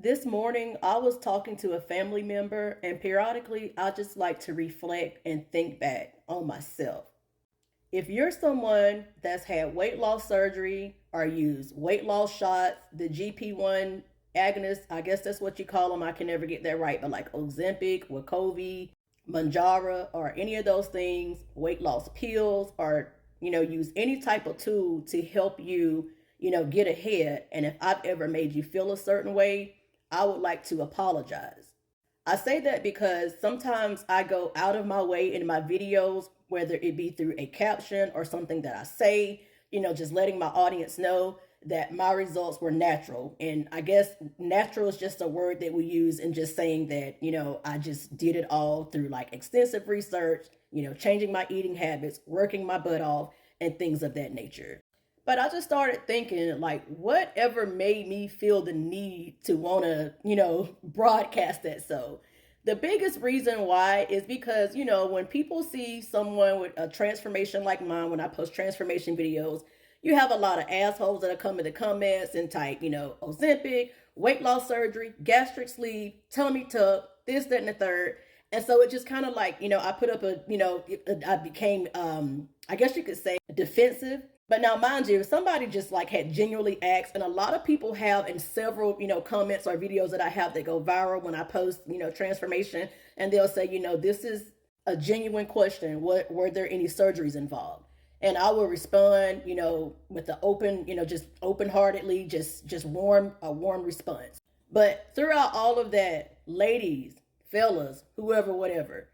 This morning, I was talking to a family member, and periodically, I just like to reflect and think back on myself. If you're someone that's had weight loss surgery or used weight loss shots, the GP1 agonist, I guess that's what you call them. I can never get that right, but like Ozempic, Wegovy, Manjaro, or any of those things, weight loss pills, or use any type of tool to help you, get ahead. And if I've ever made you feel a certain way, I would like to apologize. I say that because sometimes I go out of my way in my videos, whether it be through a caption or something that I say, just letting my audience know that my results were natural. And I guess natural is just a word that we use in just saying that, I just did it all through like extensive research, changing my eating habits, working my butt off, and things of that nature. But I just started thinking, like, whatever made me feel the need to want to, broadcast that. So, the biggest reason why is because, when people see someone with a transformation like mine, when I post transformation videos, you have a lot of assholes that are coming to comments and type, Ozempic, weight loss surgery, gastric sleeve, tummy tuck, this, that, and the third. And so it just kind of like, I put up I became, I guess you could say, defensive. But now, mind you, if somebody just like had genuinely asked, and a lot of people have in several, comments or videos that I have that go viral when I post, transformation, and they'll say, this is a genuine question. What were there any surgeries involved? And I will respond, with the open, just open heartedly, just warm, a warm response. But throughout all of that, ladies, fellas, whoever, whatever,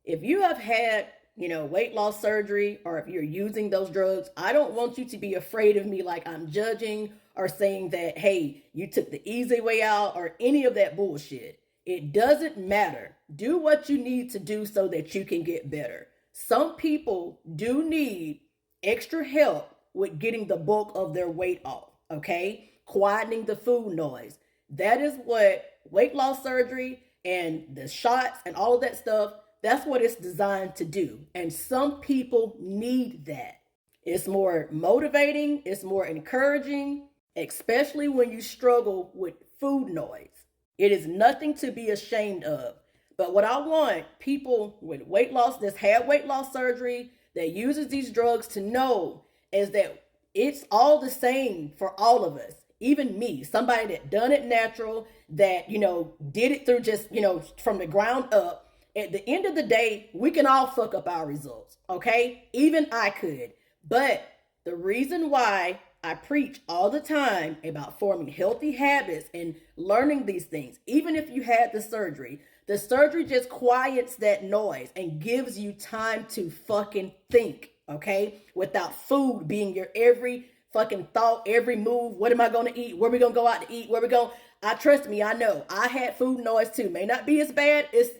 if you have had weight loss surgery, or if you're using those drugs, I don't want you to be afraid of me like I'm judging or saying that, hey, you took the easy way out or any of that bullshit. It doesn't matter. Do what you need to do so that you can get better. Some people do need extra help with getting the bulk of their weight off, okay? Quietening the food noise. That is what weight loss surgery and the shots and all of that stuff, that's what it's designed to do. And some people need that. It's more motivating, it's more encouraging, especially when you struggle with food noise. It is nothing to be ashamed of. But what I want people with weight loss, that's had weight loss surgery, that uses these drugs to know is that it's all the same for all of us. Even me, somebody that done it natural, that, did it through just, from the ground up. At the end of the day, we can all fuck up our results, okay? Even I could. But the reason why I preach all the time about forming healthy habits and learning these things, even if you had the surgery just quiets that noise and gives you time to fucking think, okay? Without food being your every fucking thought, every move. What am I going to eat? Where are we going to go out to eat? Where we going? I trust me, I know. I had food noise too. May not be as bad as,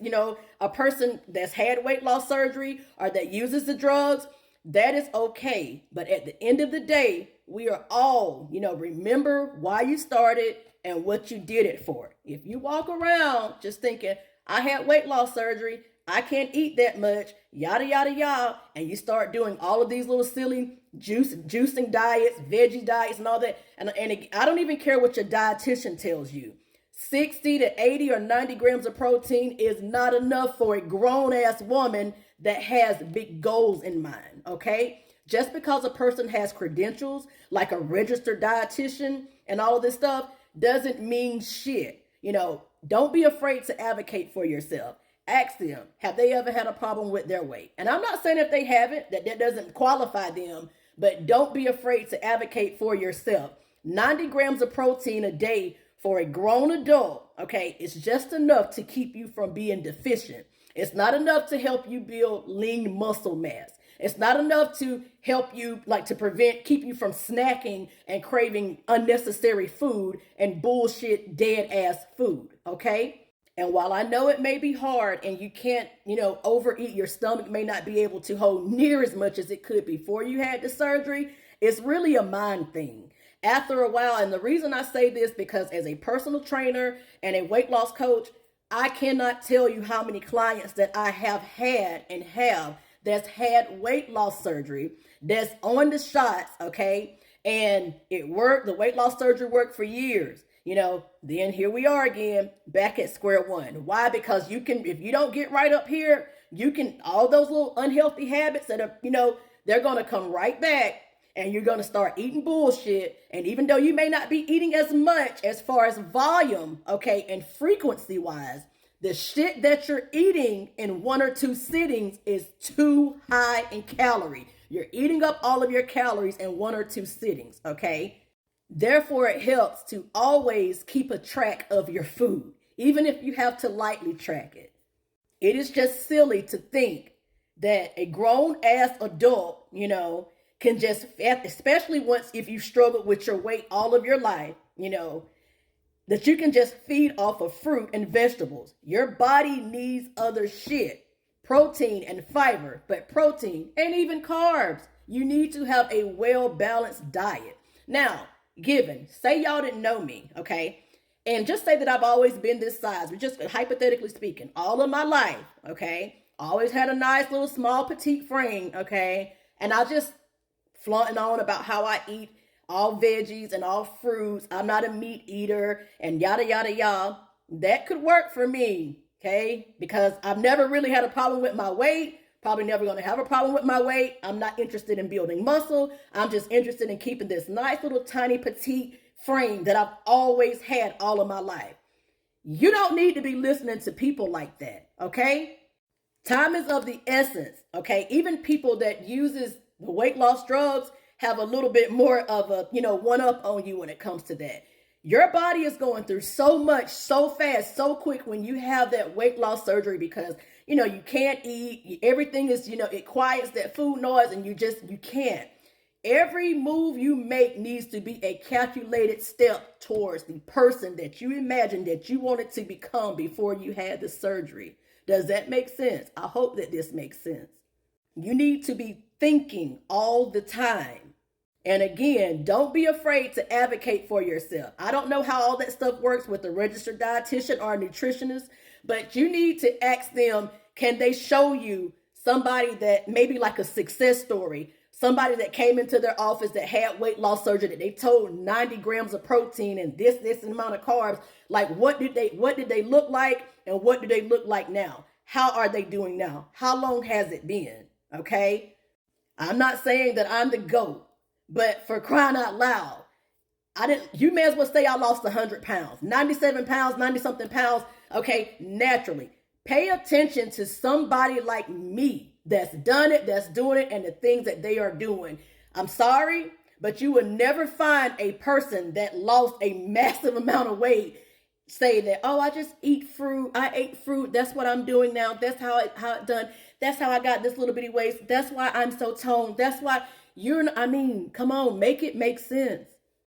a person that's had weight loss surgery or that uses the drugs. That is okay. But at the end of the day, we are all, remember why you started and what you did it for. If you walk around just thinking, I had weight loss surgery, I can't eat that much, yada, yada, yada, and you start doing all of these little silly juicing diets, veggie diets, and all that. And I don't even care what your dietitian tells you. 60 to 80 or 90 grams of protein is not enough for a grown-ass woman that has big goals in mind, okay? Just because a person has credentials, like a registered dietitian and all of this stuff, doesn't mean shit. Don't be afraid to advocate for yourself. Ask them, have they ever had a problem with their weight? And I'm not saying if they haven't, that doesn't qualify them, but don't be afraid to advocate for yourself. 90 grams of protein a day for a grown adult, okay, it's just enough to keep you from being deficient. It's not enough to help you build lean muscle mass. It's not enough to help you, like, to keep you from snacking and craving unnecessary food and bullshit dead ass food, okay? And while I know it may be hard and you can't, overeat, your stomach may not be able to hold near as much as it could before you had the surgery, it's really a mind thing. After a while, and the reason I say this, because as a personal trainer and a weight loss coach, I cannot tell you how many clients that I have had and have that's had weight loss surgery, that's on the shots, okay? And it worked, the weight loss surgery worked for years. then here we are again, back at square one. Why? Because if you don't get right up here, all those little unhealthy habits that are, they're going to come right back, and you're going to start eating bullshit. And even though you may not be eating as much as far as volume, okay, and frequency wise, the shit that you're eating in 1 or 2 sittings is too high in calorie. You're eating up all of your calories in 1 or 2 sittings, okay? Therefore, it helps to always keep a track of your food, even if you have to lightly track it. It is just silly to think that a grown-ass adult, can just, especially if you struggled with your weight all of your life, that you can just feed off of fruit and vegetables. Your body needs other shit, protein and fiber, but protein and even carbs. You need to have a well-balanced diet. Now, say y'all didn't know me, okay? And just say that I've always been this size, but just hypothetically speaking, all of my life, okay? Always had a nice little small petite frame, okay? And I just flaunting on about how I eat all veggies and all fruits. I'm not a meat eater and yada, yada, yada. That could work for me, okay? Because I've never really had a problem with my weight. Probably never going to have a problem with my weight. I'm not interested in building muscle. I'm just interested in keeping this nice little tiny petite frame that I've always had all of my life. You don't need to be listening to people like that, okay? Time is of the essence, okay? Even people that uses the weight loss drugs have a little bit more of a, one up on you when it comes to that. Your body is going through so much, so fast, so quick when you have that weight loss surgery because, you can't eat. Everything is, it quiets that food noise and you can't. Every move you make needs to be a calculated step towards the person that you imagined that you wanted to become before you had the surgery. Does that make sense? I hope that this makes sense. You need to be thinking all the time. And again, don't be afraid to advocate for yourself. I don't know how all that stuff works with a registered dietitian or a nutritionist, but you need to ask them, can they show you somebody that maybe like a success story, somebody that came into their office that had weight loss surgery, that they told 90 grams of protein and this amount of carbs. Like what did they look like and what do they look like now? How are they doing now? How long has it been? Okay. I'm not saying that I'm the GOAT, but for crying out loud, you may as well say I lost 100 pounds, 97 pounds, 90 something pounds. Okay. Naturally pay attention to somebody like me that's done it, that's doing it, and the things that they are doing. I'm sorry, but you will never find a person that lost a massive amount of weight say that, oh, I just eat fruit. I ate fruit. That's what I'm doing now. That's how it done. That's how I got this little bitty waist. That's why I'm so toned. That's why come on, make it make sense.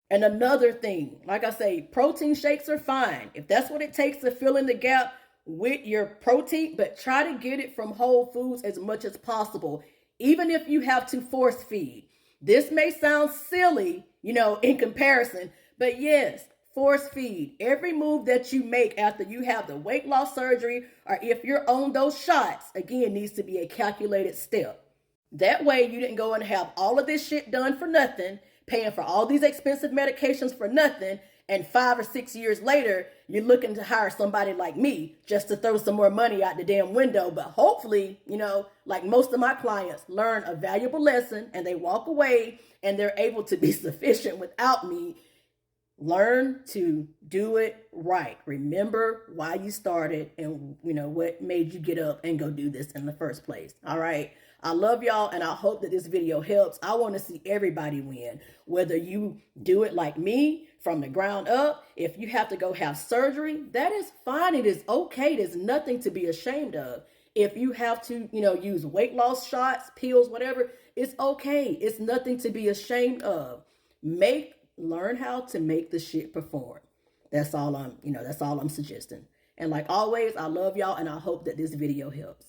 And another thing, like I say, protein shakes are fine. If that's what it takes to fill in the gap with your protein, but try to get it from whole foods as much as possible, even if you have to force feed. This may sound silly, in comparison, but yes, force feed. Every move that you make after you have the weight loss surgery, or if you're on those shots, again, needs to be a calculated step. That way you didn't go and have all of this shit done for nothing, paying for all these expensive medications for nothing, and 5 or 6 years later, you're looking to hire somebody like me just to throw some more money out the damn window. But hopefully, like most of my clients, learn a valuable lesson and they walk away and they're able to be sufficient without me. Learn to do it right. Remember why you started and, what made you get up and go do this in the first place. All right. I love y'all and I hope that this video helps. I want to see everybody win, whether you do it like me from the ground up. If you have to go have surgery, that is fine. It is okay. There's nothing to be ashamed of. If you have to, use weight loss shots, pills, whatever, it's okay. It's nothing to be ashamed of. Learn how to make the shit perform. That's all I'm suggesting. And like always, I love y'all and I hope that this video helps.